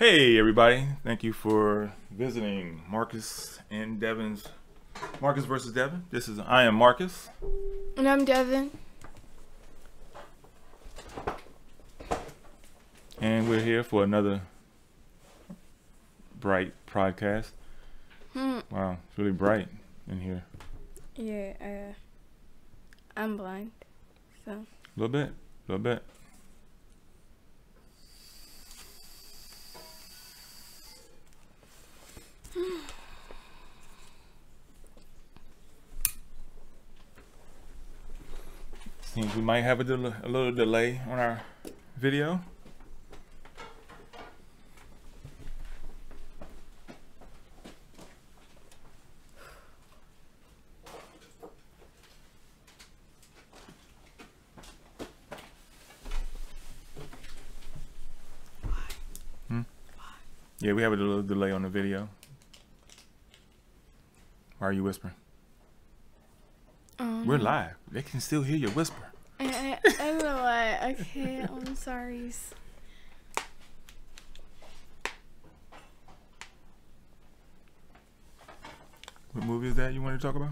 Hey everybody, thank you for visiting Marcus and Devin's Marcus versus Devin. I am Marcus. And I'm Devin. And we're here for another bright podcast. Wow, it's really bright in here. Yeah, I'm blind, so. A little bit. Seems we might have a little delay on our video. Yeah, we have a little delay on the video. Why are you whispering? We're live. They can still hear your whisper. I don't know why. Okay, I'm sorry. What movie is that you want to talk about?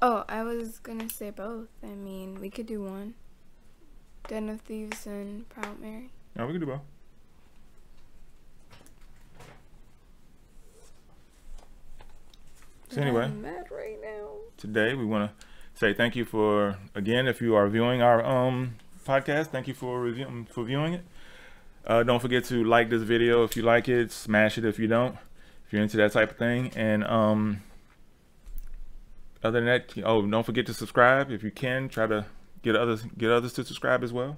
Oh, I was gonna say both. I mean, we could do one. Den of Thieves and Proud Mary. No, we can do both. So anyway, I'm mad right now. Today we want to say thank you for, again, if you are viewing our podcast, thank you for viewing it. Don't forget to like this video if you like it, smash it if you don't, if you're into that type of thing. And other than that, don't forget to subscribe if you can. Try to get others to subscribe as well.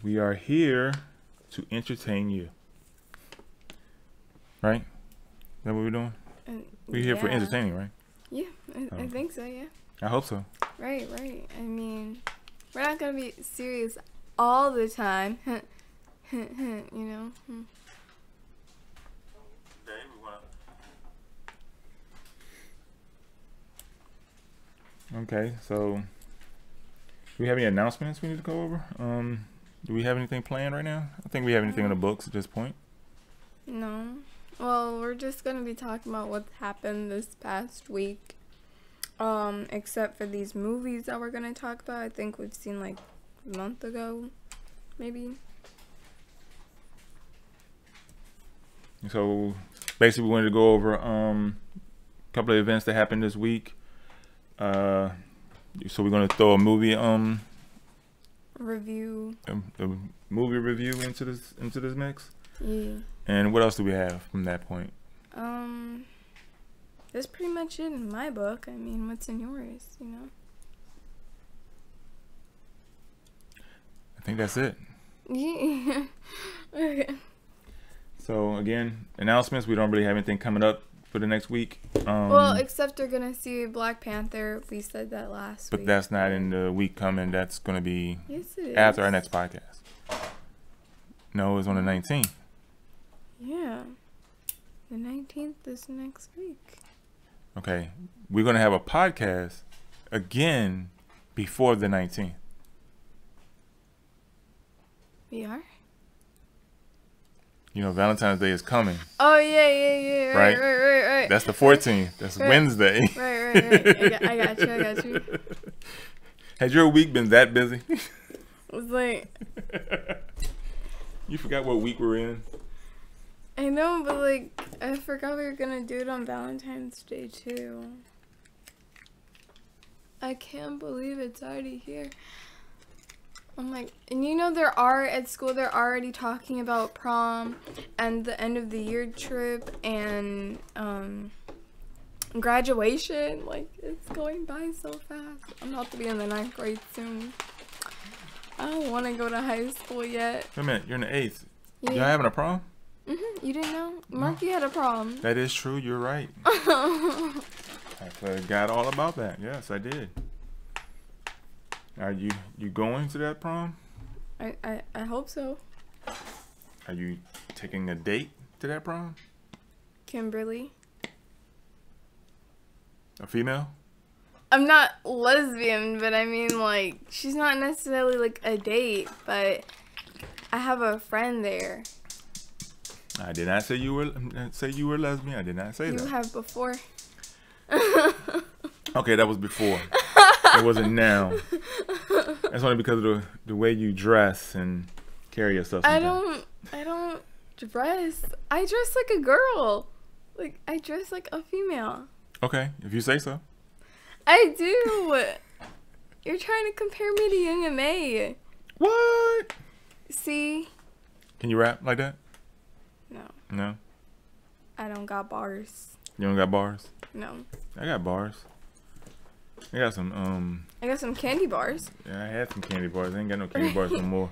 We are here to entertain you. Right? Is that what we're doing? We're here for entertaining, right? Yeah, I think so, yeah. I hope so. Right. I mean, we're not going to be serious all the time, you know? Today we want to... Okay, so do we have any announcements we need to go over? Do we have anything planned right now? I think we have anything in the books at this point. No. Well, we're just going to be talking about what happened this past week. Except for these movies that we're going to talk about. I think we've seen like a month ago, maybe. So basically we wanted to go over a couple of events that happened this week. So we're going to throw a movie review. A movie review into this mix. Yeah. And what else do we have from that point? That's pretty much it in my book. I mean, what's in yours, you know? I think that's it. Yeah. Okay. So again, announcements. We don't really have anything coming up for the next week. Well, except they're gonna see Black Panther. We said that last week. But that's not in the week coming. That's gonna be after our next podcast. No, it's on the 19th. Yeah. The 19th is next week. Okay. We're going to have a podcast again before the 19th. We are? You know, Valentine's Day is coming. Oh, yeah. Right. That's the 14th. That's Wednesday. Right. I got you. Has your week been that busy? It's like... You forgot what week we're in? I know, but like, I forgot we were gonna do it on Valentine's Day too. I can't believe it's already here. I'm like, and you know at school they're already talking about prom and the end of the year trip and graduation. Like, it's going by so fast. I'm about to be in the 9th grade soon. I don't want to go to high school yet. Wait a minute, you're in the 8th. Yeah. You're having a prom? You didn't know? Marky had a prom. That is true, you're right. I forgot all about that. Yes, I did. Are you going to that prom? I hope so. Are you taking a date to that prom? Kimberly. A female? I'm not lesbian, but I mean, like, she's not necessarily like a date, but I have a friend there. I did not say you were lesbian. I did not say that. You have before. Okay, that was before. It wasn't now. That's only because of the way you dress and carry yourself. I don't dress. I dress like a girl. Like, I dress like a female. Okay, if you say so. I do. You're trying to compare me to Young and May. What? See? Can you rap like that? No. No? I don't got bars. You don't got bars? No. I got bars. I got some, I got some candy bars. Yeah, I had some candy bars. I ain't got no candy bars no more.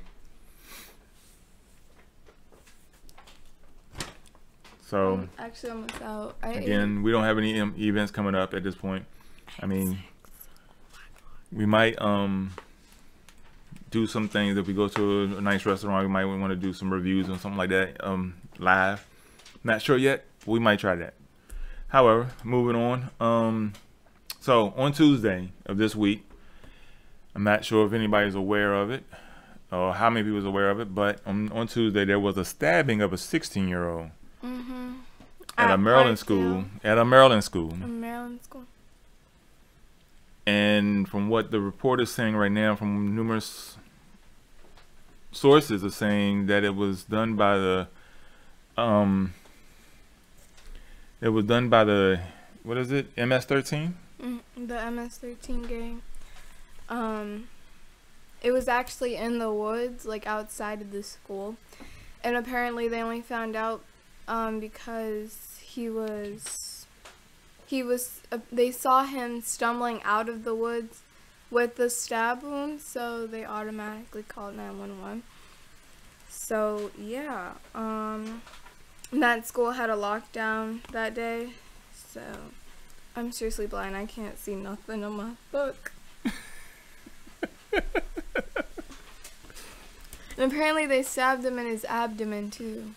So, I'm actually almost out. Again, we don't have any events coming up at this point. I mean, we might do some things. If we go to a nice restaurant, we might want to do some reviews or something like that live. Not sure yet. We might try that. However, moving on. So on Tuesday of this week, I'm not sure if anybody's aware of it or how many people is aware of it, but on Tuesday there was a stabbing of a 16-year-old at a Maryland school. At a Maryland school. A Maryland school. And from what the report is saying right now, from numerous sources, are saying that it was done by the what is it? MS-13? The MS-13 gang. It was actually in the woods, like outside of the school, and apparently they only found out because they saw him stumbling out of the woods with the stab wound, so they automatically called 911. So yeah, that school had a lockdown that day, so I'm seriously blind. I can't see nothing on my book. And apparently they stabbed him in his abdomen too.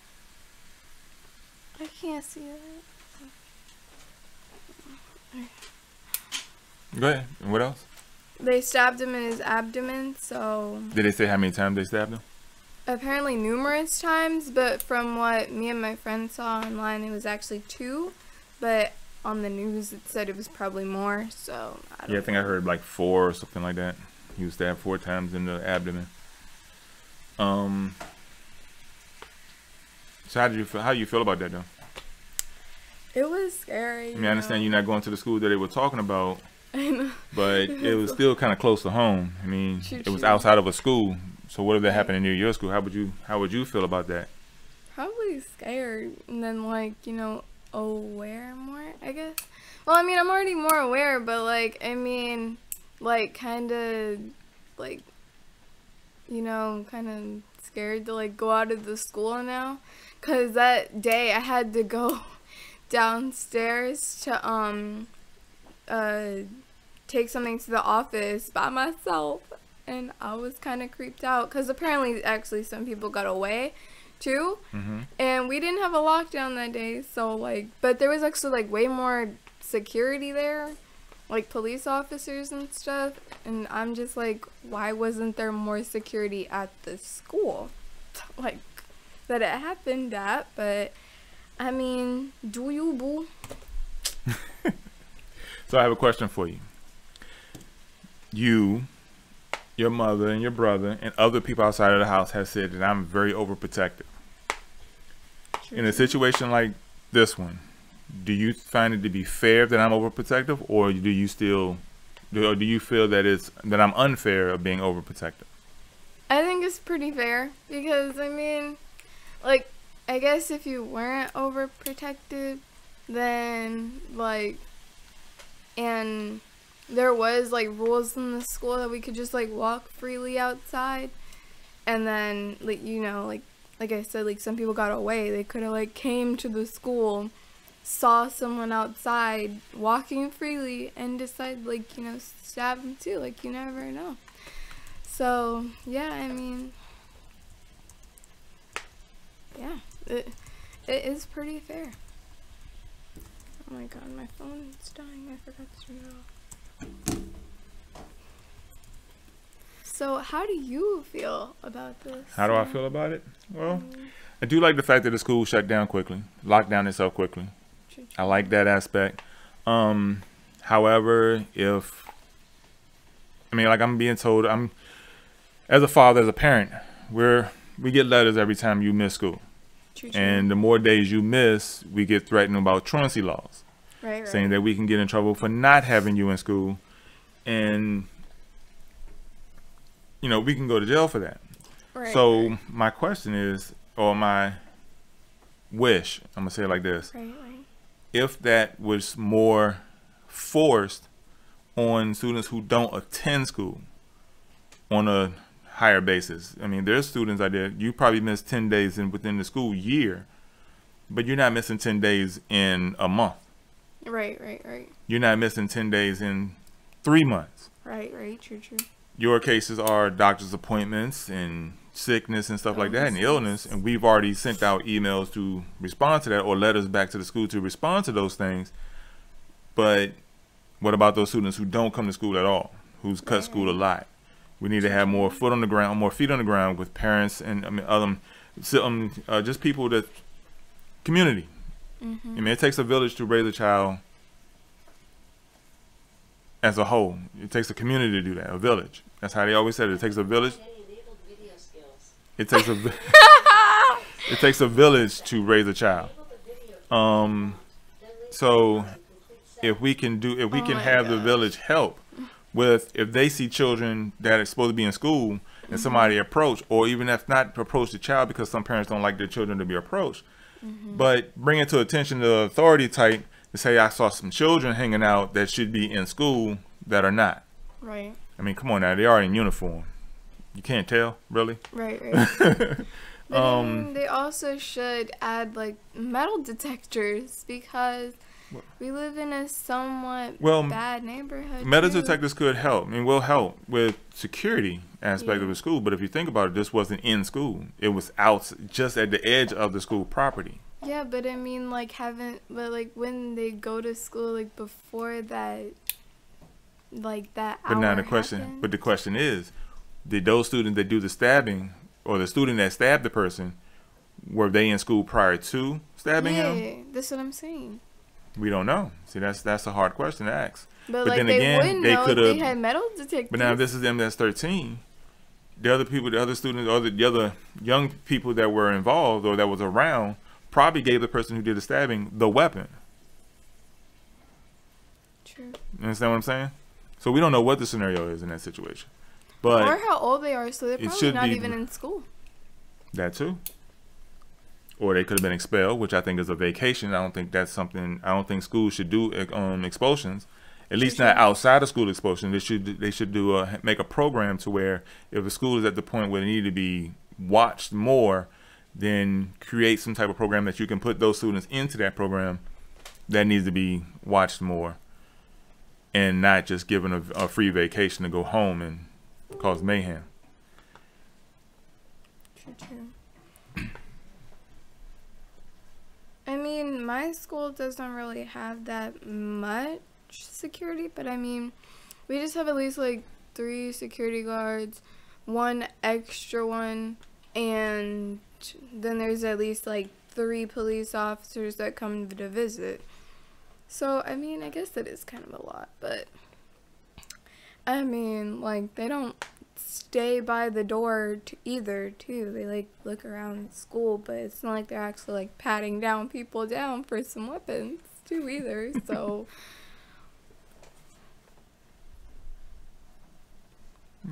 I can't see that. Go ahead. And what else? They stabbed him in his abdomen, so... Did they say how many times they stabbed him? Apparently numerous times, but from what me and my friend saw online, it was actually 2. But on the news, it said it was probably more, so I don't know. I think I heard like 4 or something like that. He was stabbed 4 times in the abdomen. So how do you feel about that though? It was scary. I mean, I understand you're not going to the school that they were talking about, I know. but it was still kind of close to home. I mean, True. It was outside of a school. So what if that happened near your school? How would you feel about that? Probably scared, and then aware more, I guess. Well, I mean, I'm already more aware, but kind of scared to go out of the school now, cause that day I had to go downstairs to take something to the office by myself, and I was kind of creeped out, cause apparently actually some people got away too, and we didn't have a lockdown that day, so but there was actually way more security there, police officers and stuff, and I'm just why wasn't there more security at the school that it happened at? But I mean, do you, boo? So I have a question for you. You, your mother, and your brother, and other people outside of the house have said that I'm very overprotective. In a situation like this one, do you find it to be fair that I'm overprotective, or do you feel that I'm unfair of being overprotective? I think it's pretty fair, because I mean, I guess if you weren't overprotected, then and there was rules in the school that we could just walk freely outside, and then like I said, some people got away. They could have came to the school, saw someone outside walking freely, and decide stab them too. You never know. So yeah, I mean, yeah, it is pretty fair. Oh my god, my phone is dying. I forgot to turn it off. So how do you feel about this? How do I feel about it? Well, I do like the fact that the school shut down quickly, locked down itself quickly. I like that aspect. However, like I'm being told, as a father, as a parent, we get letters every time you miss school. True. And the more days you miss, we get threatened about truancy laws. Right. Saying that we can get in trouble for not having you in school. And, we can go to jail for that. Right. So my question is, or my wish, I'm going to say it like this. Right. If that was more forced on students who don't attend school on a higher basis. I mean, there's students out there, you probably miss 10 days within the school year, but you're not missing 10 days in a month. Right. You're not missing 10 days in 3 months. Right. True. Your cases are doctor's appointments and sickness and stuff like that, and illness, and we've already sent out emails to respond to that, or letters back to the school to respond to those things. But what about those students who don't come to school at all, who's cut school a lot? We need to have more feet on the ground with parents and just people that community. I mean, it takes a village to raise a child as a whole. It takes a community to do that, a village. That's how they always said it. It takes a village. It takes a village to raise a child. So if we can have the village help with, if they see children that are supposed to be in school and somebody approach, or even if not approach the child, because some parents don't like their children to be approached, but bring it to attention to the authority type to say, I saw some children hanging out that should be in school that are not. Right. I mean, come on now, they are in uniform. You can't tell, really? Right. But they also should add like metal detectors, because we live in a somewhat bad neighborhood. Metal detectors could help. I mean, will help with security aspect of the school. But if you think about it, this wasn't in school. It was out, just at the edge of the school property. Yeah, but I mean, like when they go to school, like before that, like that hour. But now the question is, did those students that do the stabbing, or the student that stabbed the person, were they in school prior to stabbing him? Yeah, that's what I'm saying. We don't know. See, that's a hard question to ask. But like, then again, they could have. They had metal detectors. But now, if this is them that's 13, the other people, the other students, or the other young people that were involved or that was around, probably gave the person who did the stabbing the weapon. True. You understand what I'm saying? So we don't know what the scenario is in that situation. But or how old they are, so they're probably not even in school. That too. Or they could have been expelled, which I think is a vacation. I don't think that's something. I don't think schools should do expulsions. At least not outside of school expulsion. They should do make a program to where if a school is at the point where they need to be watched more, then create some type of program that you can put those students into that program that needs to be watched more, and not just given a free vacation to go home and cause mayhem. True. I mean, my school doesn't really have that much security, but I mean, we just have at least like 3 security guards, 1 extra one, and then there's at least like 3 police officers that come to visit. So, I mean, I guess that is kind of a lot, but I mean, like, they don't stay by the door too. They like look around school, but it's not like they're actually like patting down people down for some weapons too either. So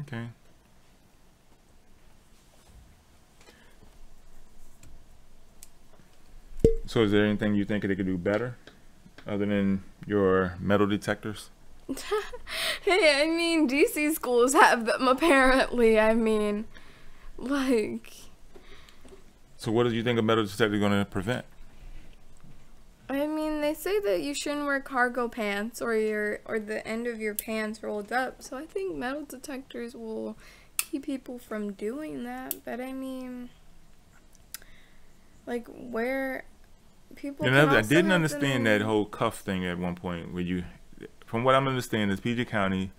okay. So is there anything you think they could do better other than your metal detectors? Hey, I mean, DC schools have them apparently. I mean, like. So what do you think a metal detector is going to prevent? I mean, they say that you shouldn't wear cargo pants or the end of your pants rolled up. So I think metal detectors will keep people from doing that. But I mean, like, where people. I didn't understand that whole cuff thing at one point where you. From what I'm understanding, is PG County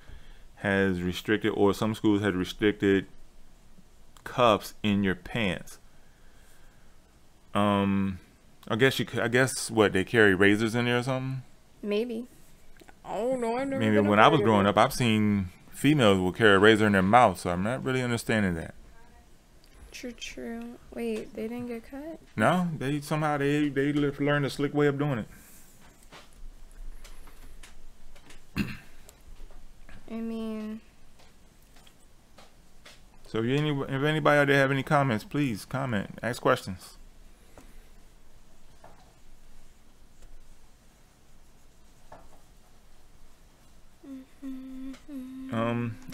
has restricted, or some schools had restricted, cuffs in your pants. I guess you could. I guess what they carry razors in there or something. Maybe. Oh no, I never. Maybe when I was growing up, I've seen females will carry a razor in their mouth, so I'm not really understanding that. True. Wait, they didn't get cut? No, they somehow they learned a slick way of doing it. I mean, so if anybody out there have any comments, please comment, ask questions.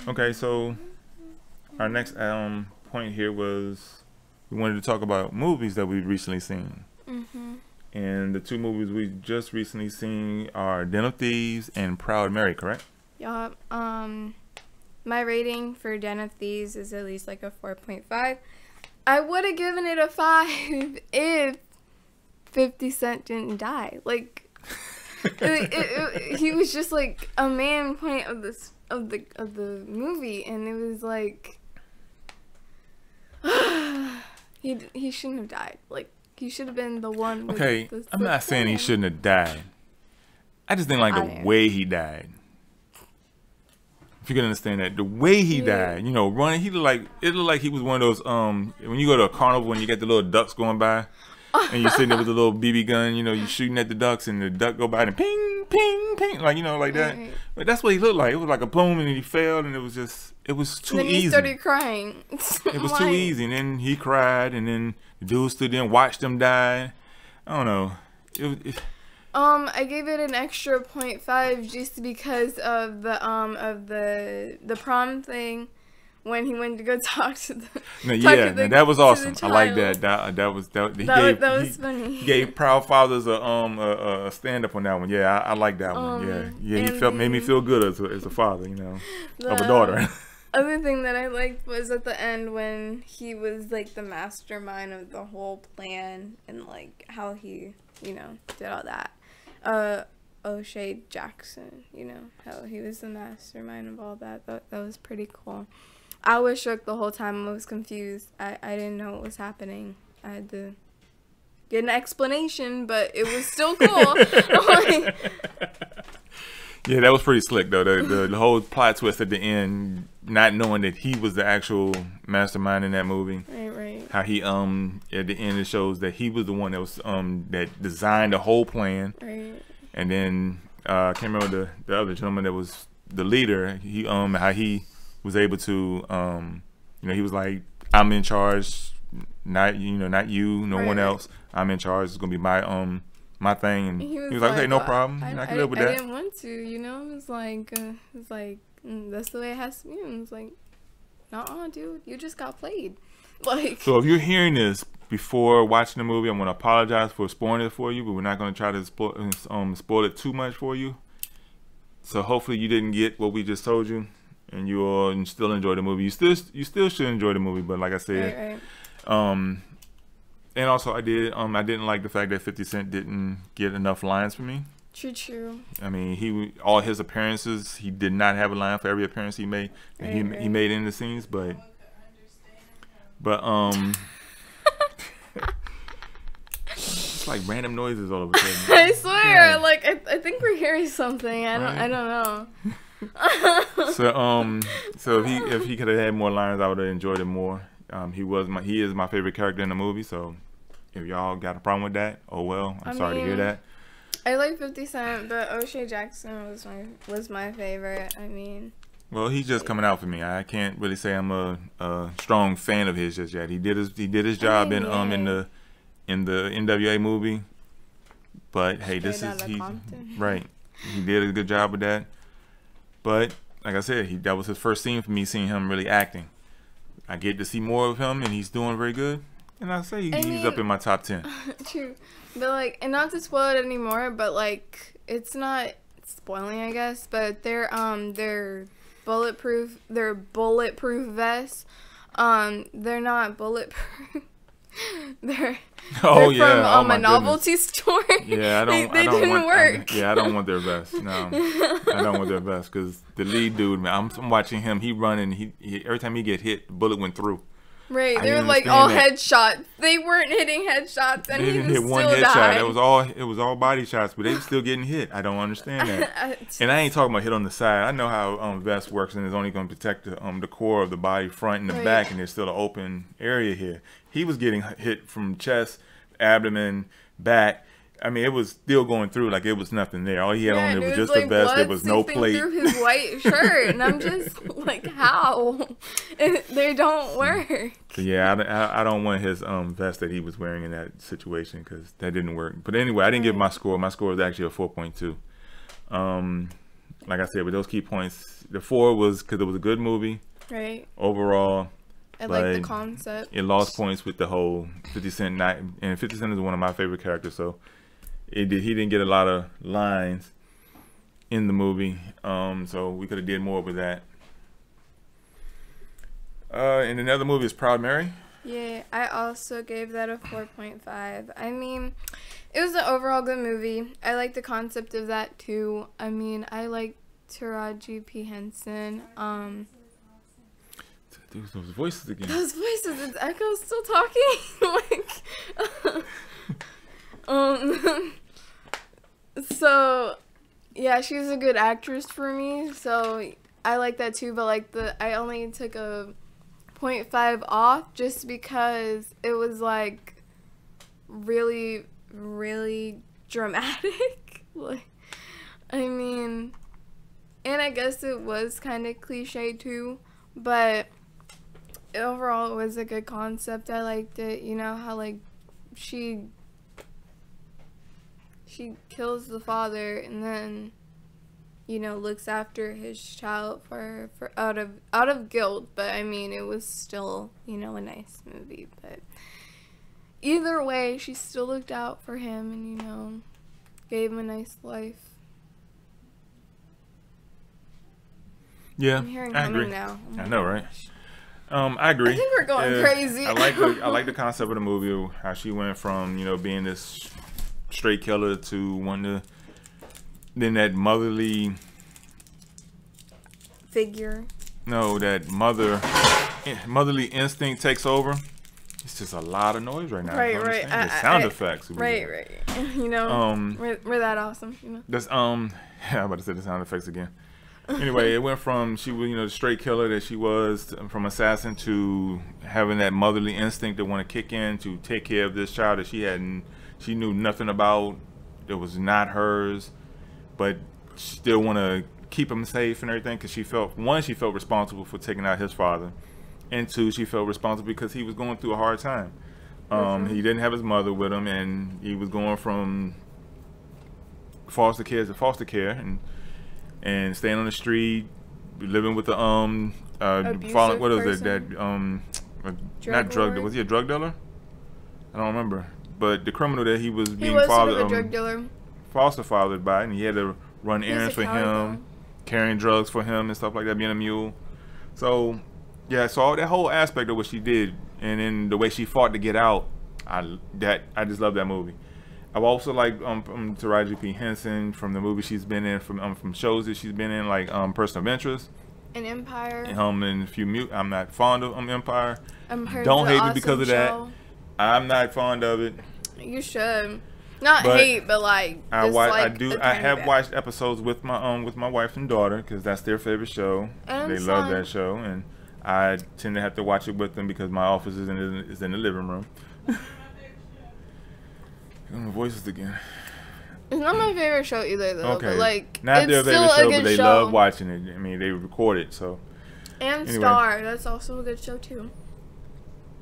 Okay, so our next point here was we wanted to talk about movies that we've recently seen. And the two movies we just recently seen are Den of Thieves and Proud Mary, correct? yup. My rating for Den of Thieves is at least like a 4.5. I would have given it a 5 if 50 Cent didn't die. Like, he was just like a main point of this of the movie, and it was like he shouldn't have died. Like, he should have been the one. Okay, I'm not saying he shouldn't have died. I just didn't like the way he died. If you can understand that, the way he died, you know, running, it looked like he was one of those when you go to a carnival and you get the little ducks going by, and you're sitting there with a little BB gun, you know, you're shooting at the ducks and the duck go by and ping, ping, ping, like, you know, like that. Right. But that's what he looked like. It was like a boom and he fell, and it was too easy. And then he started crying. It was too easy, and then he cried, and then the dude stood there and watched him die. I don't know. I gave it an extra 0.5 just because of the prom thing when he went to go talk to the that was awesome. I like that. That was funny. He gave Proud Fathers a stand up on that one. Yeah, I like that one. Yeah. He made me feel good as a father, you know, of a daughter. Other thing that I liked was at the end when he was like the mastermind of the whole plan and like how he, you know, did all that. O'Shea Jackson, you know, how he was the mastermind of all that. That was pretty cool. I was shook the whole time. I was confused. I didn't know what was happening. I had to get an explanation, but it was still cool. Yeah, that was pretty slick though. The whole plot twist at the end, not knowing that he was the actual mastermind in that movie. Right. How he at the end it shows that he was the one that was that designed the whole plan. Right. And then I can't remember the other gentleman that was the leader. He how he was able to you know, he was like, I'm in charge, not you, no one else. I'm in charge. It's gonna be my thing, and he was like, okay, no problem. I can live with that. I didn't want to, you know. It was like that's the way it has to be. And it was like, nuh-uh, dude, you just got played. Like, so if you're hearing this before watching the movie, I'm gonna apologize for spoiling it for you, but we're not gonna try to spoil it too much for you. So hopefully you didn't get what we just told you, and you still enjoy the movie. You still should enjoy the movie, but like I said, right. And also I didn't like the fact that 50 Cent didn't get enough lines for me. True. I mean, all his appearances, he did not have a line for every appearance he made. He made in the scenes, but it's like random noises all over the place. I swear, yeah. Like I think we're hearing something. I don't know. So if he could have had more lines, I would have enjoyed it more. He is my favorite character in the movie. So if y'all got a problem with that, oh well. I'm sorry to hear that. I like 50 Cent, but O'Shea Jackson was my favorite. I mean, well, he's just coming out for me. I can't really say I'm a strong fan of his just yet. He did his job in the NWA movie. But hey, right. He did a good job with that. But like I said, that was his first scene for me, seeing him really acting. I get to see more of him, and he's doing very good. And I say he's up in my top 10. True, but like, and not to spoil it anymore, but like, it's not spoiling, I guess. But they're bulletproof. They're bulletproof vests. They're not bulletproof. They're from a novelty store. Yeah, they didn't work. I don't want their vest. No, I don't want their vest because the lead dude, man, I'm watching him. He running. He every time he get hit, the bullet went through. Right, I they were didn't like all understand headshots. They weren't hitting headshots, and They he didn't was hit one still headshot. died. It was all body shots, but they were still getting hit. I don't understand that. Just- And I ain't talking about hit on the side. I know how vest works, and it's only going to protect the core of the body, front and the Right. back, and there's still an open area here. He was getting hit from chest, abdomen, back. I mean, it was still going through like it was nothing there. All he had on and there was it just like a vest. There blood was no seeping plate. through his white shirt, and I'm just like, how? They don't work. So yeah, I don't want his vest that he was wearing in that situation because that didn't work. But anyway, I didn't give my score. My score was actually a 4.2. Like I said, with those key points, the 4 was because it was a good movie Right. overall. I like the But concept. It lost points with the whole 50 Cent night, and 50 Cent is one of my favorite characters, so he didn't get a lot of lines in the movie, so we could have did more with that. And another movie is Proud Mary. Yeah, I also gave that a 4.5. I mean, it was an overall good movie. I like the concept of that too. I mean, I like Taraji P. Henson. Dude, those voices again. Those voices, is Echo still talking? So, yeah, she's a good actress for me, so I like that too, but like I only took a 0.5 off just because it was like really, really dramatic. Like, I mean, and I guess it was kind of cliche too, but overall it was a good concept. I liked it. You know how like she kills the father and then, you know, looks after his child for out of guilt, but I mean it was still, you know, a nice movie. But either way, she still looked out for him and, you know, gave him a nice life. Yeah, I'm hearing I humming agree. now. Oh my I know, right? gosh. I agree. I think we're going crazy. I like the concept of the movie, how she went from, you know, being this straight killer to one to then that motherly Figure. no, that motherly instinct takes over. It's just a lot of noise right now. Right, You right. understand? The sound effects. Right. You know, we're that awesome, you know. That's I'm about to say the sound effects again. Anyway, it went from she was, you know, the straight killer that she was, from assassin, to having that motherly instinct to want to kick in to take care of this child that she knew nothing about, that was not hers, but still want to keep him safe and everything because she felt responsible for taking out his father, and 2, she felt responsible because he was going through a hard time. He didn't have his mother with him, and he was going from foster care to foster care, and staying on the street, living with the Abusive what is it person? not drug lord? was he a drug dealer? I don't remember, but the criminal that he was He being was sort of a drug dealer. foster fathered by, and he had to run He was errands a for cowboy. him, carrying drugs for him and stuff like that, being a mule. So yeah, so that whole aspect of what she did, and then the way she fought to get out, I just love that movie. I've also liked Taraji P. Henson from the movies she's been in, from shows that she's been in, like Person of Interest, An Empire. and a few I'm not fond of Empire. Empire's Don't an hate me awesome because of that. show. I'm not fond of it. You should. Not But hate, but like I just watch. like I do. a I tiny have bit. watched episodes with my wife and daughter because that's their favorite show. And They love son. that show, and I tend to have to watch it with them because my office is in the living room. The voices again. It's not my favorite show either, though. Okay, But like, not it's their still favorite a show, good but they show. love watching it. I mean, they record it, so. And Anyway. Star, that's also a good show too.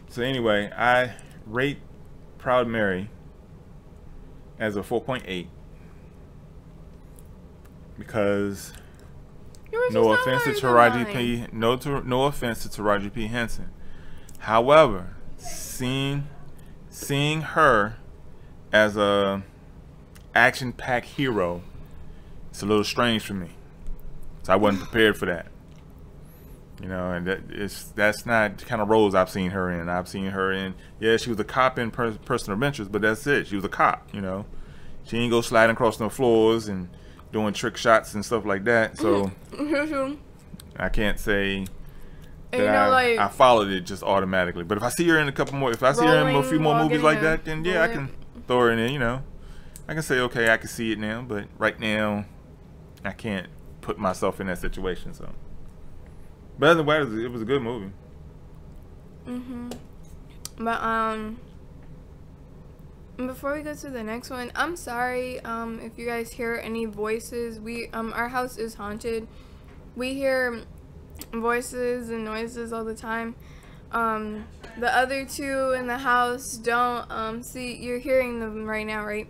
So anyway, I rate Proud Mary as a 4.8 because Yours no was offense to higher than Taraji mine. P. No offense to Taraji P. Henson. However, seeing her as a action-packed hero, it's a little strange for me. So I wasn't prepared for that. You know, and that's not the kind of roles I've seen her in. I've seen her in, yeah, she was a cop in Person of Interest, but that's it. She was a cop, you know. She ain't go sliding across no floors and doing trick shots and stuff like that. So I can't say And you know, like, I followed it just automatically. But if I see her in a couple more, if I see her in a few more movies like that, then yeah, I can throw her in there. You know, I can say, okay, I can see it now. But right now, I can't put myself in that situation. So, but otherwise, it was a good movie. But before we go to the next one, I'm sorry if you guys hear any voices. Our house is haunted. We hear voices and noises all the time. The other two in the house don't. See, you're hearing them right now, right?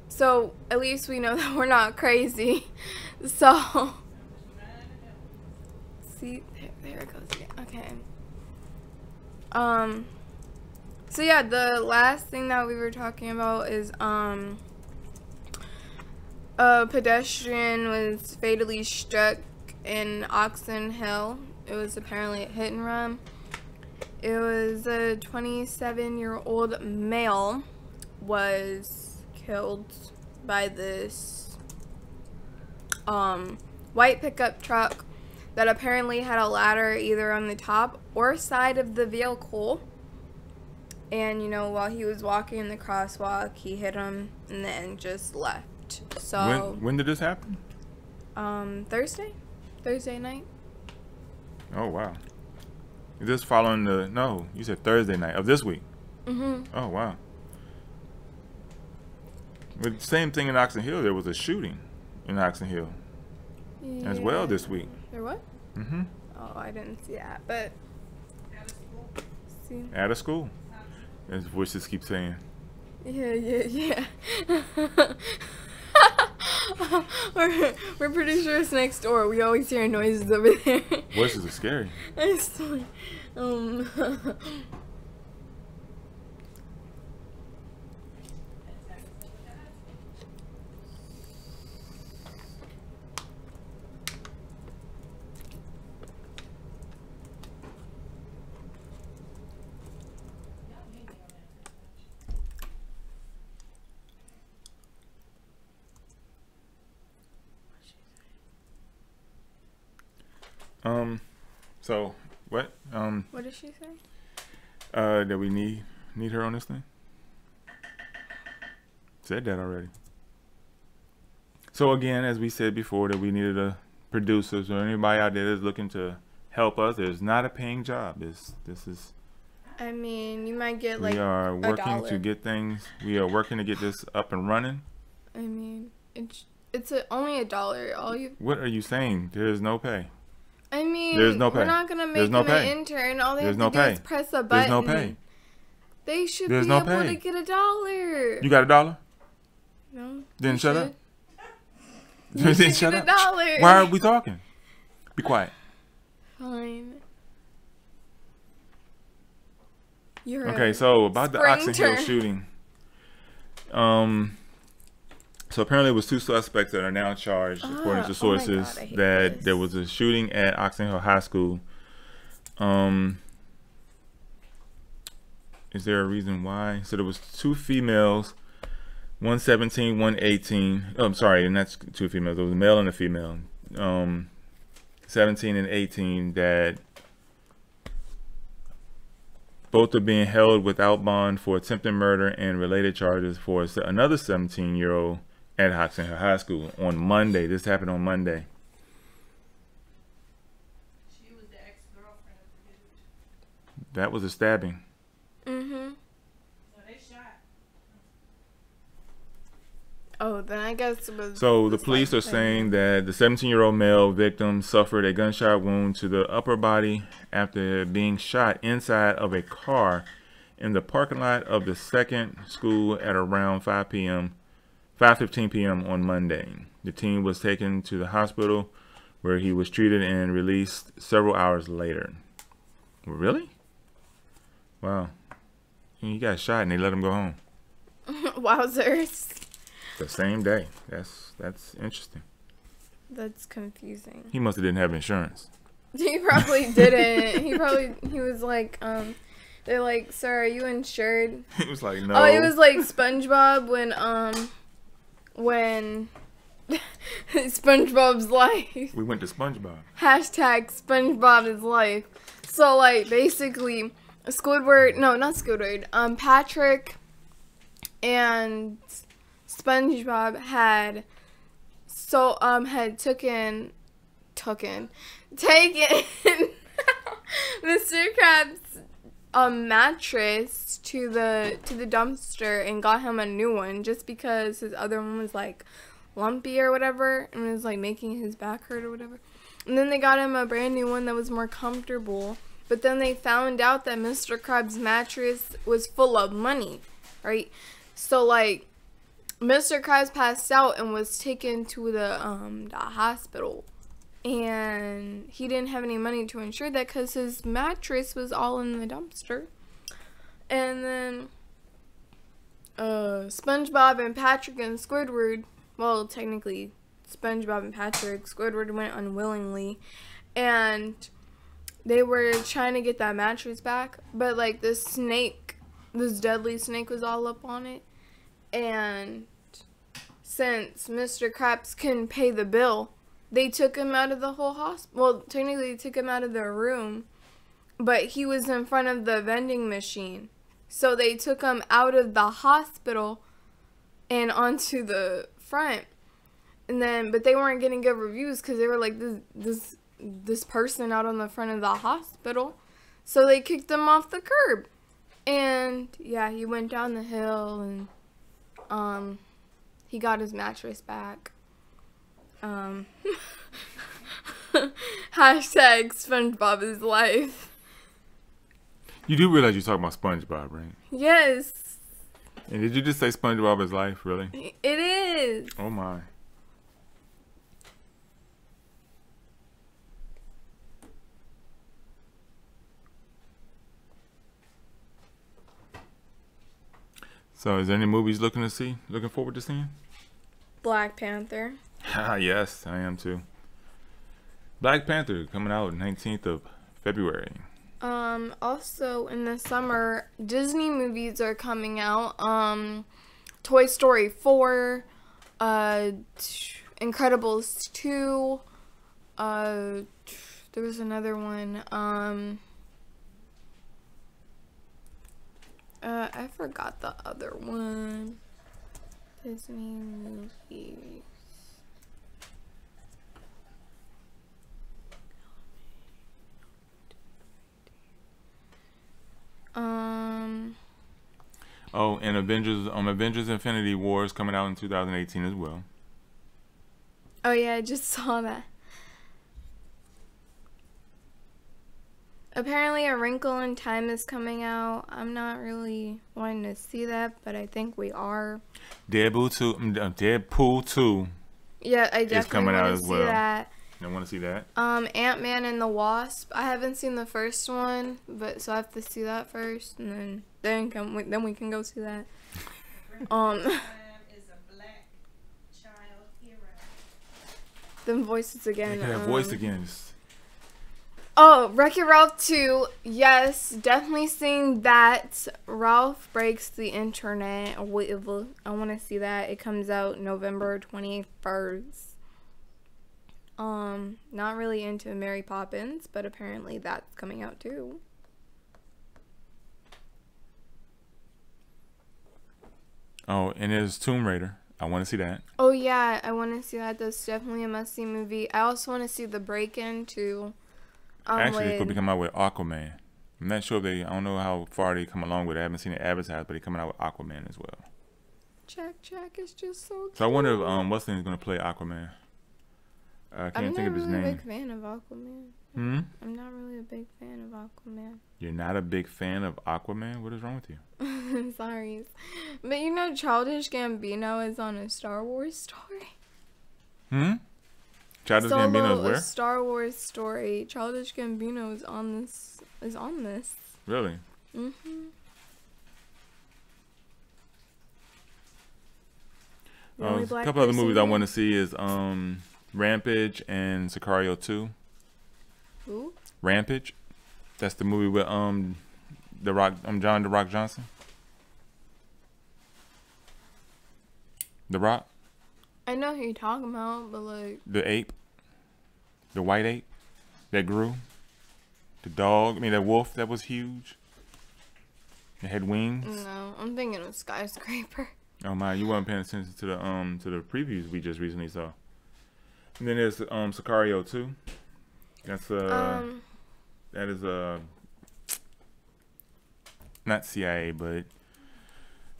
So at least we know that we're not crazy. So see, there it goes again. Okay. So yeah, the last thing that we were talking about is a pedestrian was fatally struck in Oxon Hill. It was apparently a hit and run. It was a 27-year-old male was killed by this white pickup truck that apparently had a ladder either on the top or side of the vehicle. And you know, while he was walking in the crosswalk, he hit him and then just left. So when did this happen? Thursday night. Oh wow. Is this following the no? You said Thursday night of this week. Oh wow. But same thing in Oxon Hill. There was a shooting in Oxon Hill as well this week. There what? Oh, I didn't see that, but see. At a school. As voices keep saying. Yeah. We're pretty sure it's next door. We always hear noises over there. Voices are scary. It's like, So what? what did she say? That we need her on this thing? Said that already. So again, as we said before, that we needed a producer, so anybody out there that's looking to help us. It's not a paying job. This is. I mean, you might get like we are working $1. to get things. We are working to get this up and running. I mean, it's only $1. All you. What are you saying? There is no pay. I mean, there's no pay. We're not gonna make There's no them pay. an intern. All they There's have to no do pay. is press a button. There's no pay. They should There's be no able pay. to get $1. You got $1? No. Then shut up. You Then should shut get up. $1. Why are we talking? Be quiet. Fine. You're Okay, so about the Oxon Hill shooting. So apparently it was 2 suspects that are now charged, according to sources, that there was a shooting at Oxon Hill High School. Is there a reason why? So there was 2 females, 1 17, 1 18. Oh, I'm sorry, and that's 2 females. There was a male and a female. 17 and 18 that both are being held without bond for attempted murder and related charges for another 17-year-old at Oxon Hill High School on Monday. This happened on Monday. She was the ex-girlfriend of the dude. That was a stabbing. So they shot. Oh, then I guess it was. So the police are saying that the 17-year-old male victim suffered a gunshot wound to the upper body after being shot inside of a car in the parking lot of the second school at around 5:15 p.m. on Monday. The teen was taken to the hospital where he was treated and released several hours later. Really? Wow. He got shot and they let him go home. Wowzers. The same day. That's interesting. That's confusing. He must have didn't have insurance. He probably didn't. He was like, they're like, sir, are you insured? He was like, no. Oh, it was like SpongeBob when SpongeBob's life. We went to SpongeBob. Hashtag SpongeBob is life. So like basically Squidward, no, not Squidward, Patrick and SpongeBob had taken Mr. Krabs mattress to the dumpster and got him a new one just because his other one was like lumpy or whatever and was like making his back hurt or whatever. And then they got him a brand new one that was more comfortable. But then they found out that Mr. Krabs' mattress was full of money, right? So like Mr. Krabs passed out and was taken to the hospital. And he didn't have any money to insure that because his mattress was all in the dumpster. And then SpongeBob and Patrick and Squidward, well, technically SpongeBob and Patrick, Squidward went unwillingly. And they were trying to get that mattress back. But like this deadly snake was all up on it. And since Mr. Krabs couldn't pay the bill, they took him out of the whole hospital. Well, technically, they took him out of their room, but he was in front of the vending machine. So they took him out of the hospital and onto the front. And then, but they weren't getting good reviews because they were like, this person out on the front of the hospital. So they kicked him off the curb. And yeah, he went down the hill and he got his mattress back. Hashtag SpongeBob is life. You do realize you're talking about SpongeBob, right? Yes. And did you just say SpongeBob is life, really? It is. Oh my. So is there any movies looking forward to seeing? Black Panther. Yes, I am too. Black Panther coming out 19th of February. Also in the summer, Disney movies are coming out. Toy Story 4, Incredibles 2, there was another one, I forgot the other one. Disney movies. Oh, and Avengers Infinity War is coming out in 2018 as well. Oh yeah, I just saw that. Apparently A Wrinkle in Time is coming out. I'm not really wanting to see that, but I think we are. Deadpool 2. Yeah, I definitely want to see that. I want to see that. Ant-Man and the Wasp. I haven't seen the first one, so I have to see that first, and then we can go see that. Is a black child hero. Them voices again. That voice again. Oh, Wreck-It Ralph 2. Yes, definitely seeing that. Ralph Breaks the Internet. I want to see that. It comes out November 21st. Not really into Mary Poppins, but apparently that's coming out too. Oh, and there's Tomb Raider. I want to see that. Oh yeah, I want to see that. That's definitely a must-see movie. I also want to see The Break-In too. Actually, it could be coming out with Aquaman. I'm not sure I don't know how far they come along with it. I haven't seen it advertised, but they're coming out with Aquaman as well. Jack is just so cute. So I wonder if what's name is going to play Aquaman. I can't think of his name. I'm not really a big fan of Aquaman. I'm not really a big fan of Aquaman. You're not a big fan of Aquaman? What is wrong with you? Sorry. But you know Childish Gambino is on a Star Wars story? Childish Gambino is where? A Star Wars story. Childish Gambino is on this. Really? A couple other movies I want to see is Rampage and Sicario 2. Who? Rampage. That's the movie with John "The Rock" Johnson. The Rock. I know who you're talking about, but like The ape, the white ape that grew. The dog, that wolf that was huge. It had wings. no, I'm thinking of Skyscraper. Oh my, you weren't paying attention to the previews we just recently saw. And then there's Sicario 2. That's that is not CIA, but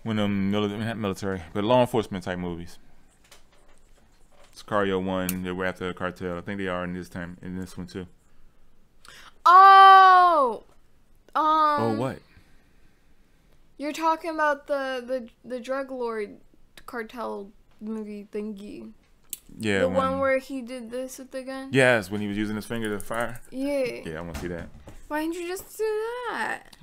one of them not military, but law enforcement type movies. Sicario 1, they were after a cartel. I think they are in this one too. Oh, Oh, what? You're talking about the drug lord cartel movie thingy. Yeah, the one where he did this with the gun. Yes, when he was using his finger to fire. Yeah. Yeah, I want to see that. Why didn't you just do that?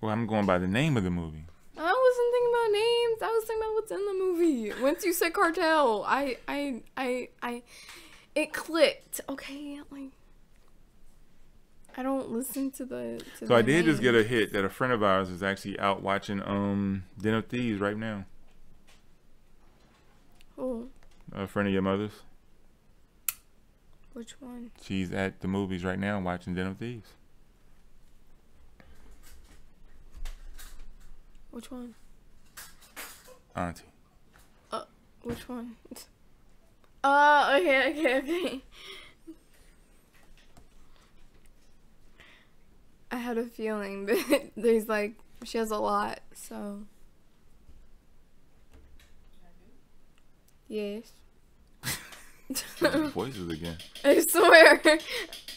Well, I'm going by the name of the movie. I wasn't thinking about names. I was thinking about what's in the movie. Once you said cartel, it clicked. Okay, like I don't listen to the. So I did just get a hit that a friend of ours is actually out watching Den of Thieves right now. Oh. A friend of your mother's. Which one? She's at the movies right now watching Den of Thieves. Which one? Auntie. Which one? Okay. I had a feeling, but there's like she has a lot, so. Yes. Voices again. I swear.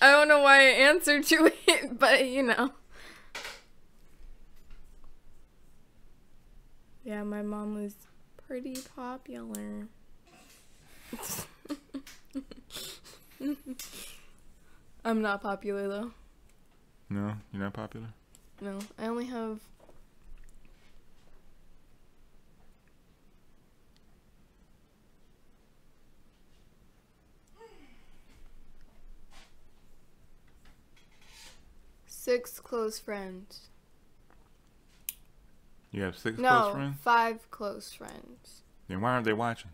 I don't know why I answered to it, but you know. Yeah, my mom was pretty popular. I'm not popular though. No, you're not popular? No, I only have 6 close friends. You have 6 close No, friends? 5 close friends. Then why aren't they watching?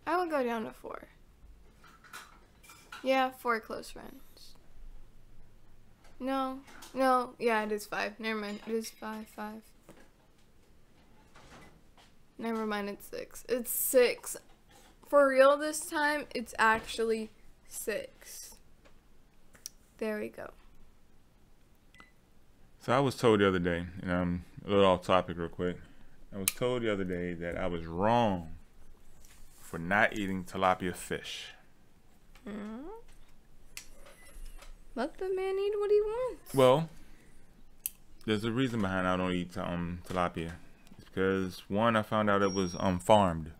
I would go down to 4. Yeah, 4 close friends. No, yeah, it is 5. Never mind, it is 5. Never mind, it's 6. It's 6. For real this time, it's actually 6. There we go. So I was told the other day, and I'm a little off topic real quick. I was told the other day that I was wrong for not eating tilapia fish. Let the man eat what he wants. Well, there's a reason behind I don't eat tilapia. It's because, one, I found out it was farmed.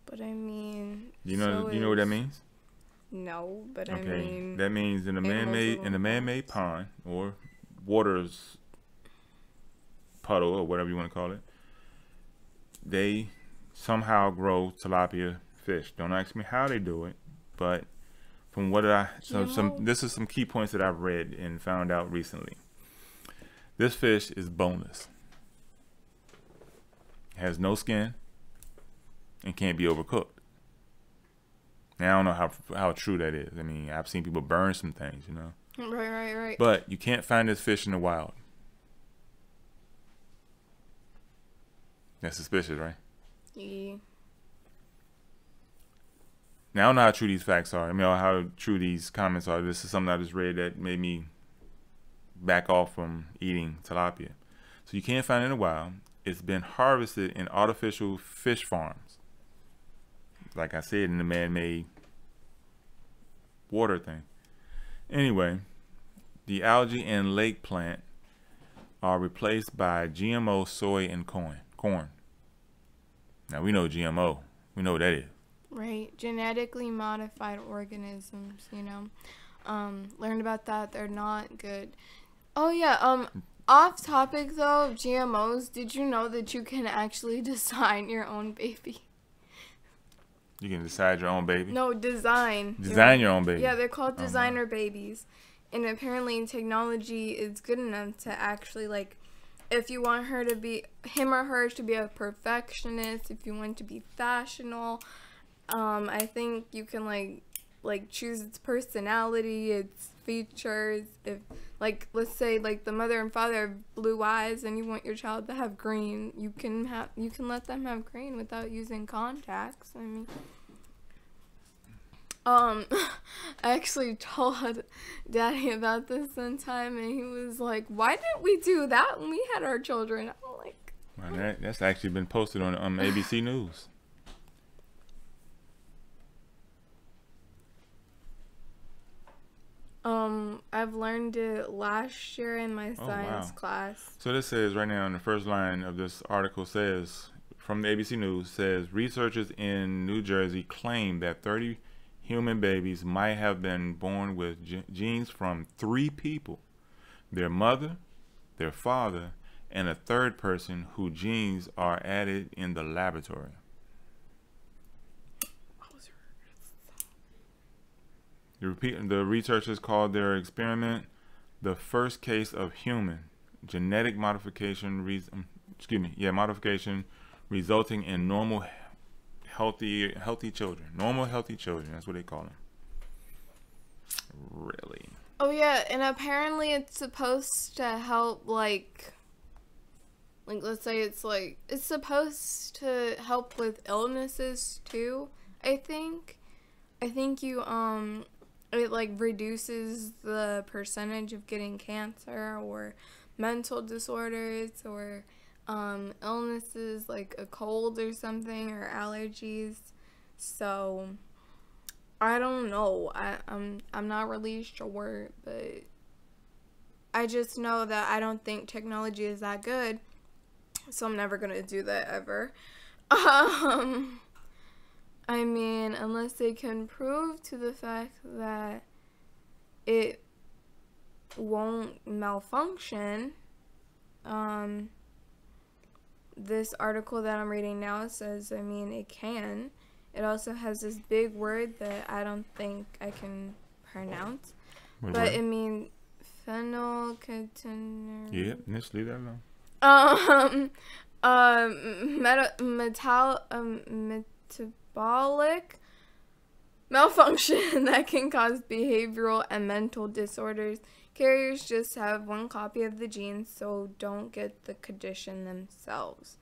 But I mean, You know what that means? No, but Okay, I mean, that means in a man-made pond or water's puddle or whatever you want to call it, they somehow grow tilapia fish. Don't ask me how they do it, but from what this is some key points that I've read and found out recently. This fish is boneless, has no skin, and can't be overcooked. Now, I don't know how true that is. I mean, I've seen people burn some things, you know. Right. But you can't find this fish in the wild. That's suspicious, right? Yeah. Now, I don't know how true these facts are. I mean, how true these comments are. This is something I just read that made me back off from eating tilapia. So you can't find it in the wild. It's been harvested in artificial fish farms. Like I said, in the man-made water thing. Anyway, the algae and lake plant are replaced by GMO soy and corn. Now, we know GMO. We know what that is. Right. Genetically modified organisms, you know. Learned about that. They're not good. Oh, yeah. Off topic, though, GMOs. Did you know that you can actually design your own baby? You can decide your own baby. No, design. Design your own baby. Yeah, they're called designer babies. And apparently technology is good enough to actually, like, if you want him or her to be a perfectionist, if you want to be fashionable, I think you can, like choose its personality, its features. If, like, let's say, like, the mother and father have blue eyes and you want your child to have green, you can let them have green without using contacts. I mean, I actually told Daddy about this one time, and he was like, "Why didn't we do that when we had our children?" I'm like, well, that's actually been posted on ABC News. I've learned it last year in my science class. So this says right now in the first line of this article says, from the ABC News, says researchers in New Jersey claim that 30 human babies might have been born with genes from 3 people: their mother, their father, and a third person whose genes are added in the laboratory. The researchers called their experiment the first case of human genetic modification modification resulting in normal healthy children. Normal healthy children, that's what they call them. Really? Oh yeah, and apparently it's supposed to help, like let's say it's supposed to help with illnesses too, I think you it like reduces the percentage of getting cancer or mental disorders or illnesses like a cold or something, or allergies. So I don't know. I'm not really sure, but I just know that I don't think technology is that good. So I'm never gonna do that ever. I mean, unless they can prove to the fact that it won't malfunction. This article that I'm reading now says, I mean, it can. It also has this big word that I don't think I can pronounce. But I mean, phenylketonuria. Yeah, just leave that alone. Metabolic malfunction that can cause behavioral and mental disorders. Carriers just have one copy of the gene, so don't get the condition themselves.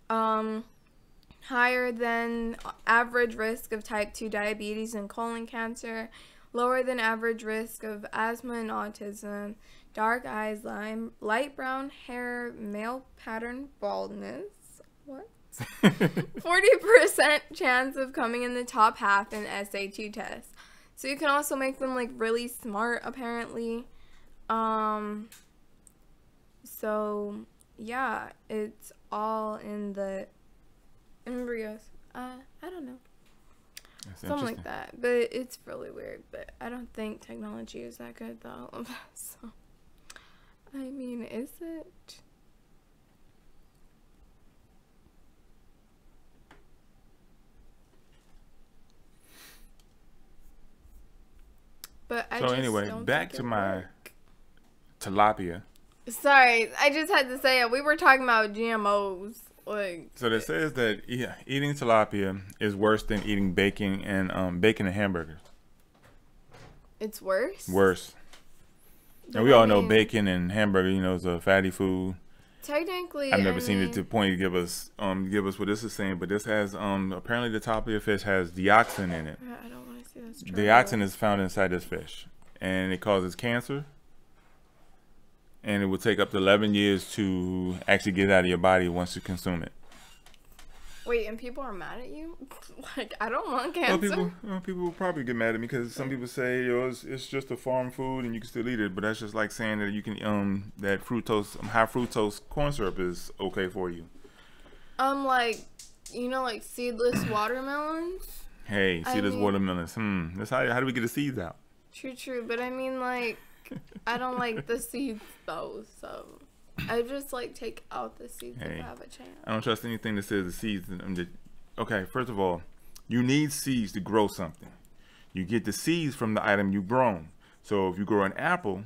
Higher than average risk of type 2 diabetes and colon cancer, lower than average risk of asthma and autism, dark eyes, light brown hair, male pattern baldness. What? 40% chance of coming in the top half in SAT tests. So you can also make them like really smart, apparently. So yeah, it's all in the embryos. I don't know. That's something like that. But it's really weird. But I don't think technology is that good though. So I mean, is it? But so anyway, back to my tilapia. Sorry, I just had to say it. We were talking about GMOs. So it says that eating tilapia is worse than eating bacon and hamburgers. It's worse? Worse. And we all know bacon and hamburger, is a fatty food. Technically, I've never seen it to the point to give us what this is saying, but this has apparently the tilapia fish has dioxin in it. I don't want to see this. Dioxin is found inside this fish, and it causes cancer. And it will take up to 11 years to actually get it out of your body once you consume it. Wait, and people are mad at you? Like, I don't want cancer. Well, people will probably get mad at me because some people say, it's just a farm food and you can still eat it. But that's just like saying that you can that high fructose corn syrup is okay for you. Like seedless watermelons. Hey, seedless watermelons. That's how do we get the seeds out? True. But I mean, like, I don't like the seeds though, so I just take out the seeds if I have a chance. I don't trust anything that says the seeds. Okay, first of all, You need seeds to grow something. You get the seeds from the item you've grown. So if you grow an apple,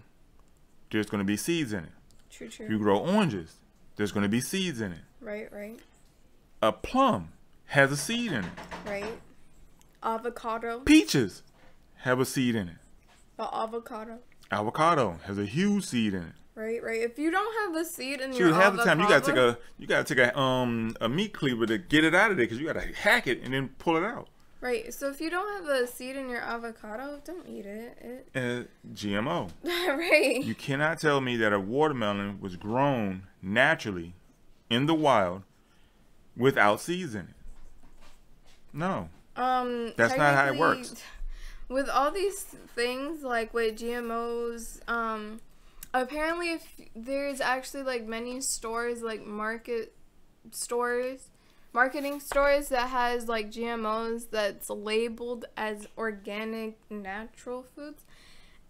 there's going to be seeds in it. True. If you grow oranges, there's going to be seeds in it. Right. A plum has a seed in it. Right. Avocado. Peaches have a seed in it. Avocado. Avocado has a huge seed in it. Right. If you don't have a seed in Shoot, your half avocado, the time you gotta take a meat cleaver to get it out of there, because you gotta hack it and then pull it out. Right. So if you don't have a seed in your avocado, don't eat it. GMO. Right. You cannot tell me that a watermelon was grown naturally in the wild without seeds in it. No. That's not how it works. With all these things, like with GMOs, apparently if there's actually like many stores, like marketing stores that has like GMOs that's labeled as organic natural foods.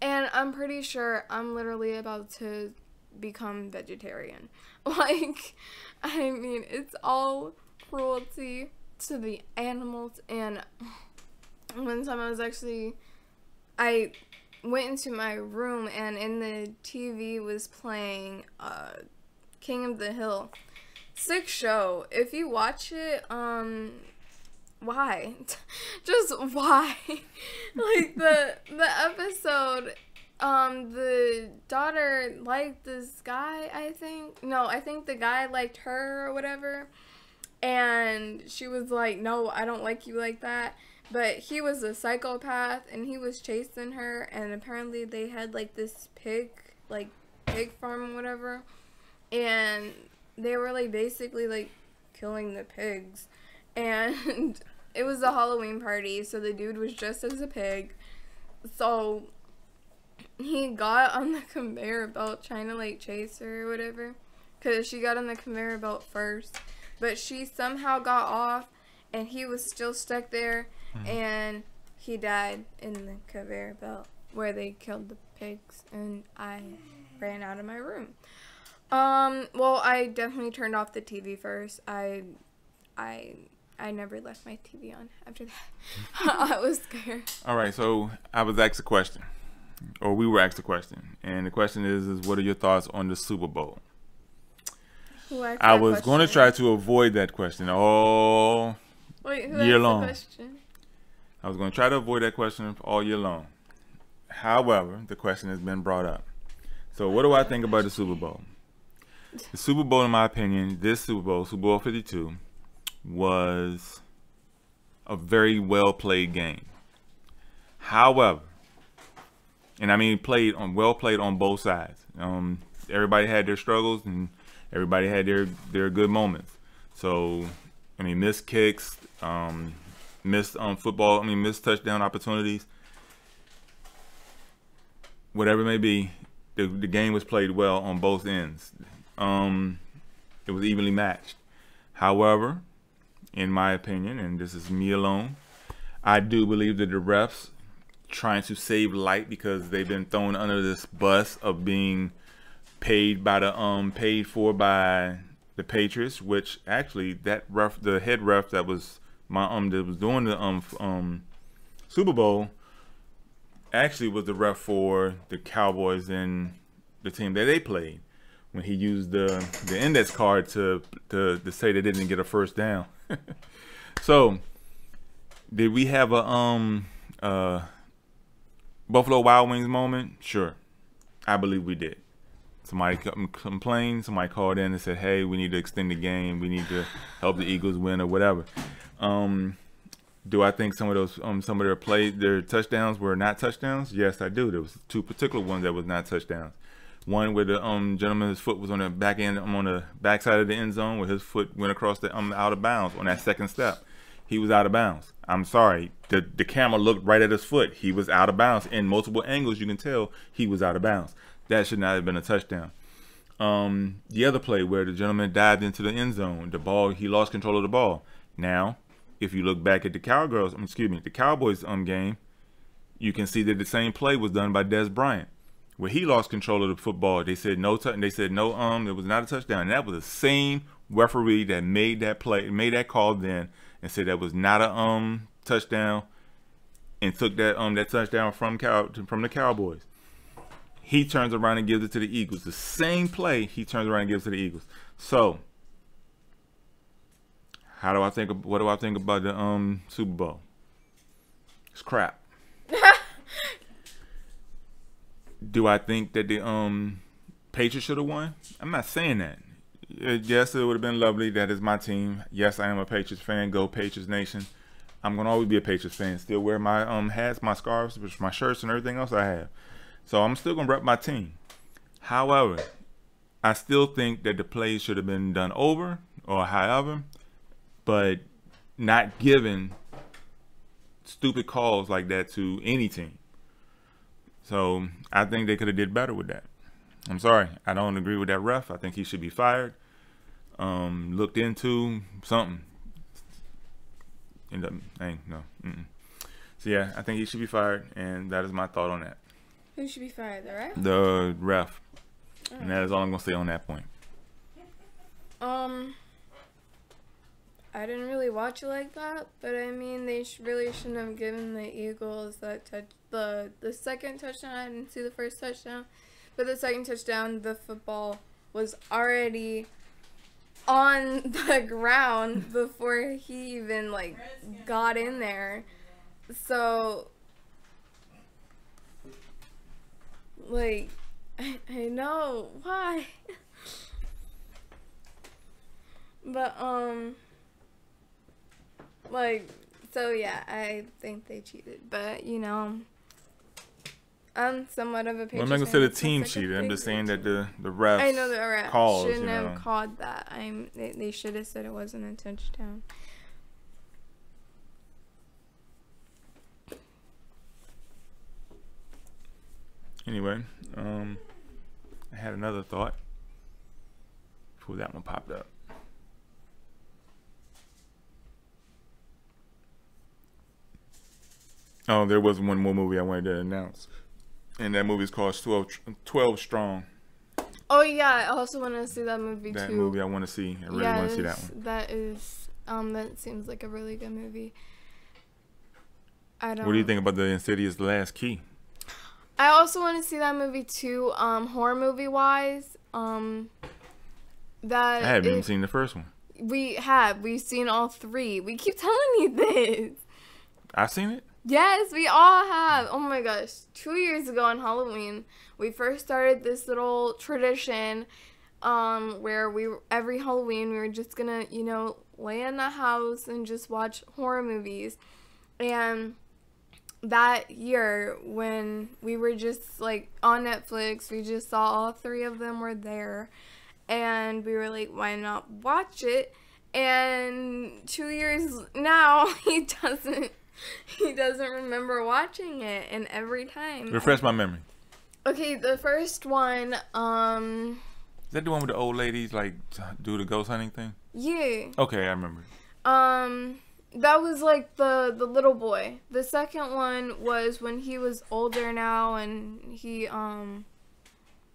And I'm pretty sure I'm literally about to become vegetarian. Like, I mean, it's all cruelty to the animals. And one time I went into my room, and in the TV was playing King of the Hill. Sick show. If you watch it, why? Just why? Like the episode, the daughter liked this guy, I think. No, I think the guy liked her or whatever. And she was like, no, I don't like you like that. But he was a psychopath, and he was chasing her, and apparently they had like this pig farm or whatever. And they were like basically like killing the pigs. And it was a Halloween party, so the dude was dressed as a pig. So he got on the conveyor belt trying to like chase her or whatever, because she got on the conveyor belt first. But she somehow got off, and he was still stuck there, and he died in the conveyor belt where they killed the pigs, and I ran out of my room. Well, I definitely turned off the TV first. I never left my TV on after that. I was scared. All right, so I was asked a question, or we were asked a question, and the question is what are your thoughts on the Super Bowl? I was going to try to avoid that question all year long. I was going to try to avoid that question all year long. However, the question has been brought up. So what do I think about the Super Bowl? The Super Bowl, in my opinion, this Super Bowl, Super Bowl 52, was a very well played game. However, and I mean well played on both sides. Everybody had their struggles, and everybody had their good moments. So, I mean, missed kicks, missed football, missed touchdown opportunities. Whatever it may be, the game was played well on both ends. It was evenly matched. However, in my opinion, and this is me alone, I do believe that the refs trying to save light, because they've been thrown under this bus of being paid by the Patriots, which actually that ref, the head ref that was doing the Super Bowl, actually was the ref for the Cowboys and the team that they played, when he used the index card to say they didn't get a first down. So did we have a Buffalo Wild Wings moment? Sure, I believe we did. Somebody complained, somebody called in and said, hey, we need to extend the game, we need to help the Eagles win, or whatever. Do I think some of those some of their touchdowns were not touchdowns? Yes, I do. There was two particular ones that was not touchdowns. One where the gentleman's foot was on the back end, on the backside of the end zone, where his foot went across the out of bounds on that second step. He was out of bounds. I'm sorry. The camera looked right at his foot. He was out of bounds. In multiple angles, you can tell he was out of bounds. That should not have been a touchdown. The other play where the gentleman dived into the end zone, the ball, he lost control of the ball. Now, if you look back at the Cowboys game, you can see that the same play was done by Des Bryant, where he lost control of the football. They said no, it was not a touchdown. And that was the same referee that made that play, made that call then, and said that was not a touchdown and took that touchdown from the Cowboys. He turns around and gives it to the Eagles. The same play, he turns around and gives it to the Eagles. So, what do I think about the Super Bowl? It's crap. Do I think that the Patriots should have won? I'm not saying that. Yes, it would have been lovely. That is my team. Yes, I am a Patriots fan. Go Patriots Nation. I'm gonna always be a Patriots fan. Still wear my hats, my scarves, my shirts, and everything else I have. So I'm still gonna rep my team. However, I still think that the plays should have been done over or however, but not giving stupid calls like that to any team. So I think they could have did better with that. I'm sorry, I don't agree with that ref. I think he should be fired. Looked into something. No. So yeah, I think he should be fired, and that is my thought on that. Who should be fired? The ref? The ref. Oh. And that is all I'm gonna say on that point. I didn't really watch it like that, but I mean, they really shouldn't have given the Eagles that the second touchdown. I didn't see the first touchdown, but the second touchdown, the football was already on the ground before he even got in there. So I know why. But so yeah, I think they cheated, but I'm somewhat of a Patriots fan. I'm not gonna say the team cheated. I'm just saying that the refs. I know the refs calls, shouldn't have called that. They should have said it wasn't a touchdown. Anyway, I had another thought before that one popped up. Oh, there was one more movie I wanted to announce, and that movie is called 12 Strong. Oh yeah, I also want to see that movie That too. movie I want to see. I really want to see that one. That seems like a really good movie. What do you think about the Insidious Last Key? I also want to see that movie too. Horror movie wise, I haven't even seen the first one. We've seen all three. We keep telling you this. I've seen it. Yes, we all have. Oh my gosh. 2 years ago on Halloween, we first started this little tradition where every Halloween we were just gonna, lay in the house and just watch horror movies. And that year when we were just on Netflix, we just saw all three of them were there. And we were like, why not watch it? And 2 years now, he doesn't remember watching it, and every time. Refresh my memory. Okay, the first one, Is that the one with the old ladies do the ghost hunting thing? Yeah. Okay, I remember. That was the little boy. The second one was when he was older now, and he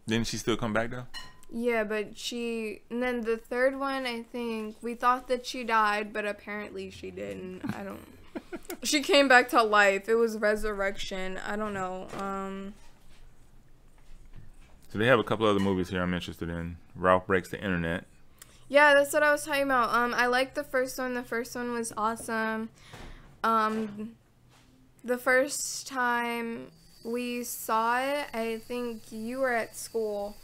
Didn't she still come back though? Yeah, but and then the third one, I think we thought that she died, but apparently she didn't. I don't. She came back to life. It was resurrection. I don't know. So they have a couple other movies here I'm interested in. Ralph Breaks the Internet. Yeah, that's what I was talking about. I liked the first one. The first one was awesome. The first time we saw it, I think you were at school.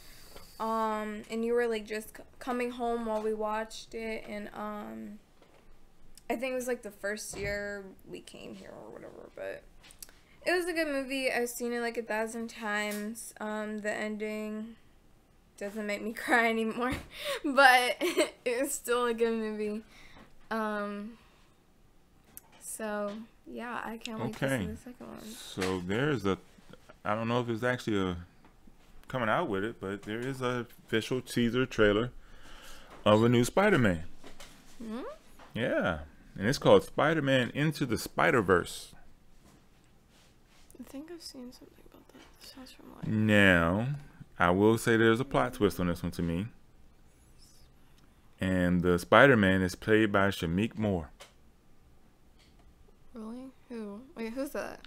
And you were just coming home while we watched it, and I think it was the first year we came here or whatever, but it was a good movie. I've seen it 1,000 times. The ending doesn't make me cry anymore, but it was still a good movie. So yeah, I can't wait to see the second one. So there's I don't know if it's actually coming out with it, but there is an official teaser trailer of a new Spider-Man. Hmm? Yeah, and it's called Spider-Man Into the Spider-Verse. I think I've seen something about that. This sounds familiar. Now, I will say there's a plot twist on this one to me. And the Spider-Man is played by Shameik Moore. Really? who's that?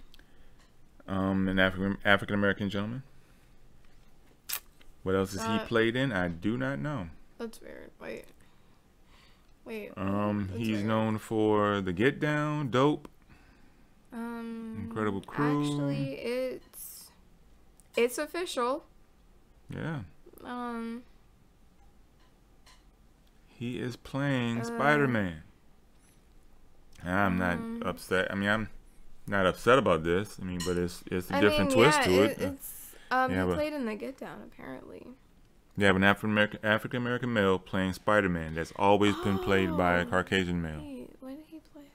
An African American gentleman. What else has he played in? I do not know. That's weird. Wait. He's weird. known for The Get Down, Dope, Incredible Crew. Actually, it's official. Yeah. He is playing Spider-Man. I'm not upset. I mean, I'm not upset about this. I mean, but it's a different twist to it. He played in The Get Down, apparently. You have an African American male playing Spider-Man that's always been played by a Caucasian male. Wait, what did he play?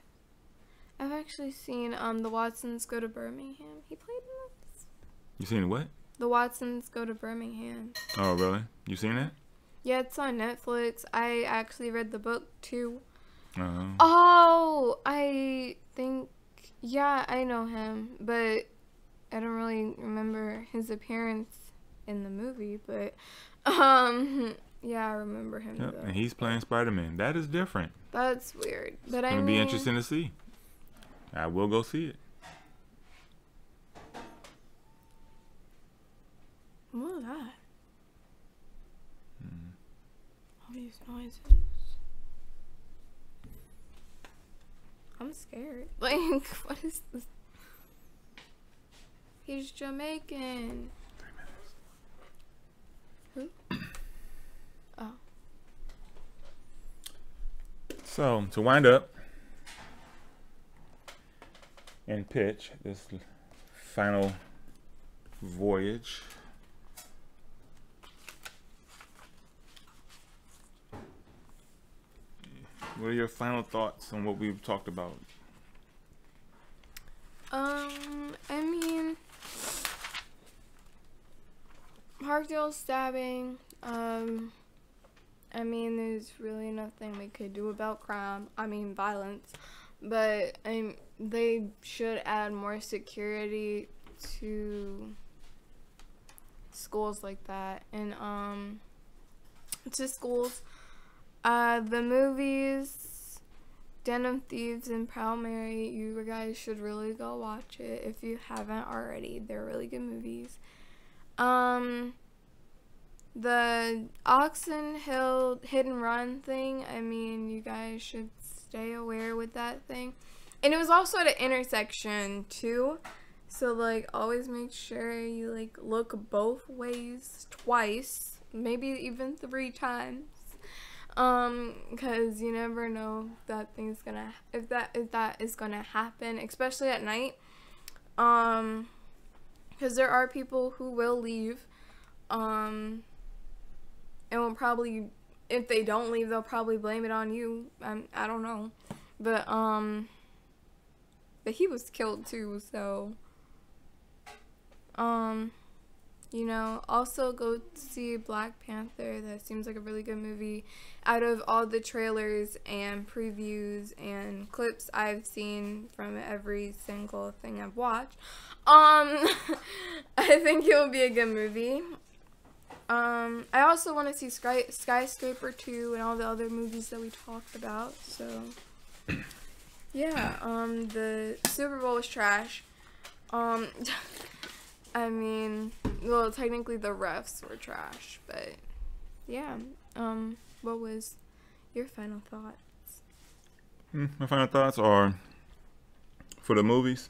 I've actually seen The Watsons Go to Birmingham. He played in this. You seen what? The Watsons Go to Birmingham. Oh, really? You seen that? Yeah, it's on Netflix. I actually read the book too. Uh-huh. Oh, I think, yeah, I know him, but I don't really remember his appearance in the movie, but yeah, I remember him. Yep, though. and he's playing Spider-Man. That is different. That's weird, but It's gonna be interesting to see. I will go see it. What was that? All these noises. I'm scared. Like, what is this? He's Jamaican. 3 minutes. Who? Oh. So, to wind up and pitch this final voyage, what are your final thoughts on what we've talked about? I mean, Parkdale stabbing, I mean, there's really nothing we could do about violence, but they should add more security to schools like that, and to schools. The movies, Den of Thieves and Proud Mary, you guys should really go watch it if you haven't already. They're really good movies. The Oxon Hill hit and run thing, I mean, you guys should stay aware with that thing. And it was also at an intersection too, so like always make sure you like look both ways twice, maybe even 3 times. Because you never know if that is gonna happen, especially at night. Because there are people who will leave, and will probably, if they don't leave, they'll probably blame it on you. I don't know, but he was killed too, so you know, also go see Black Panther. That seems like a really good movie. Out of all the trailers and previews and clips I've seen from every single thing I've watched, I think it will be a good movie. I also want to see Skyscraper 2 and all the other movies that we talked about. So, yeah, the Super Bowl was trash. I mean, well, technically the refs were trash, but yeah. What was your final thoughts? My final thoughts are, for the movies,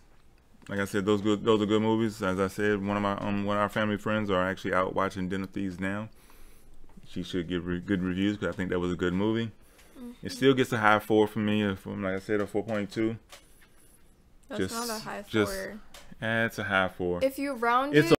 like I said, those are good movies. As I said, one of our family friends are actually out watching Den of Thieves now. She should give good reviews because I think that was a good movie. It still gets a high 4 from me, from like I said, a 4.2. That's not a high 4. It's a high 4. If you round it's it.